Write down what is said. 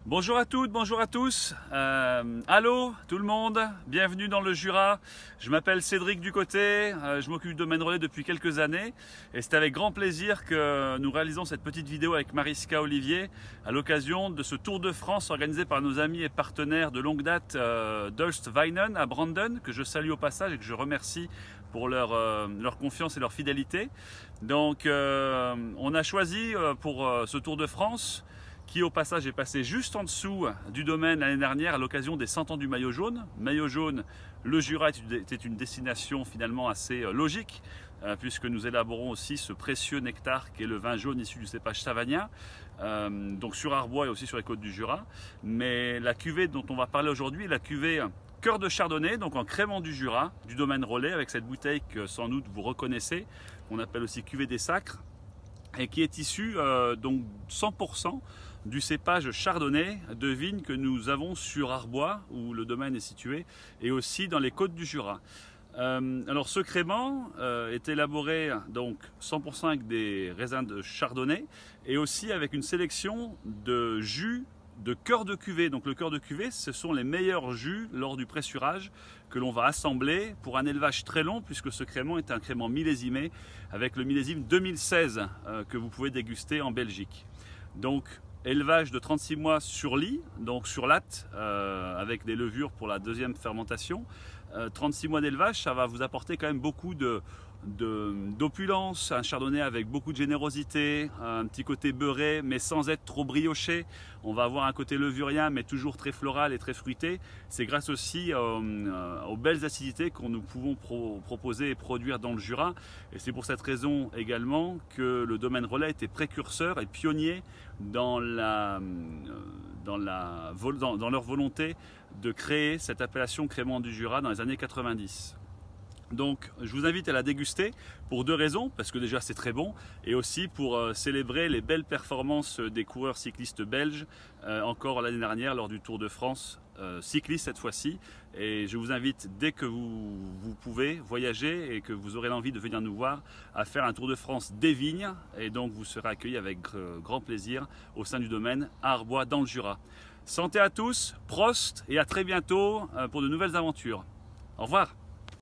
Bonjour à toutes, bonjour à tous. Allô tout le monde, bienvenue dans le Jura. Je m'appelle Cédric Ducoté, je m'occupe du domaine relais depuis quelques années et c'est avec grand plaisir que nous réalisons cette petite vidéo avec Mariska Olivier à l'occasion de ce Tour de France organisé par nos amis et partenaires de longue date d'Hulst Weinen à Brandon, que je salue au passage et que je remercie pour leur confiance et leur fidélité. Donc on a choisi pour ce Tour de France, qui au passage est passé juste en dessous du domaine l'année dernière à l'occasion des 100 ans du maillot jaune. Maillot jaune, le Jura était une destination finalement assez logique, puisque nous élaborons aussi ce précieux nectar qui est le vin jaune issu du cépage savagnin, donc sur Arbois et aussi sur les côtes du Jura. Mais la cuvée dont on va parler aujourd'hui est la cuvée Cœur de Chardonnay, donc en crément du Jura, du domaine relais, avec cette bouteille que sans doute vous reconnaissez, qu'on appelle aussi cuvée des Sacres, et qui est issue donc 100% du cépage chardonnay de vigne que nous avons sur Arbois, où le domaine est situé, et aussi dans les côtes du Jura. Alors ce crément est élaboré donc 100% avec des raisins de chardonnay et aussi avec une sélection de jus de cœur de cuvée. Donc le cœur de cuvée, ce sont les meilleurs jus lors du pressurage que l'on va assembler pour un élevage très long, puisque ce crément est un crément millésimé avec le millésime 2016 que vous pouvez déguster en Belgique. Donc élevage de 36 mois sur lit, donc sur latte, avec des levures pour la deuxième fermentation. 36 mois d'élevage, ça va vous apporter quand même beaucoup d'opulence, un chardonnay avec beaucoup de générosité, un petit côté beurré mais sans être trop brioché. On va avoir un côté levurien mais toujours très floral et très fruité. C'est grâce aussi aux belles acidités que nous pouvons proposer et produire dans le Jura, et c'est pour cette raison également que le domaine relais était précurseur et pionnier dans leur volonté de créer cette appellation crément du Jura dans les années 90. Donc je vous invite à la déguster pour deux raisons, parce que déjà c'est très bon, et aussi pour célébrer les belles performances des coureurs cyclistes belges, encore l'année dernière lors du Tour de France, cycliste cette fois-ci. Et je vous invite, dès que vous pouvez voyager et que vous aurez l'envie de venir nous voir, à faire un Tour de France des vignes, et donc vous serez accueillis avec grand plaisir au sein du domaine à Arbois dans le Jura. Santé à tous, Prost, et à très bientôt pour de nouvelles aventures. Au revoir.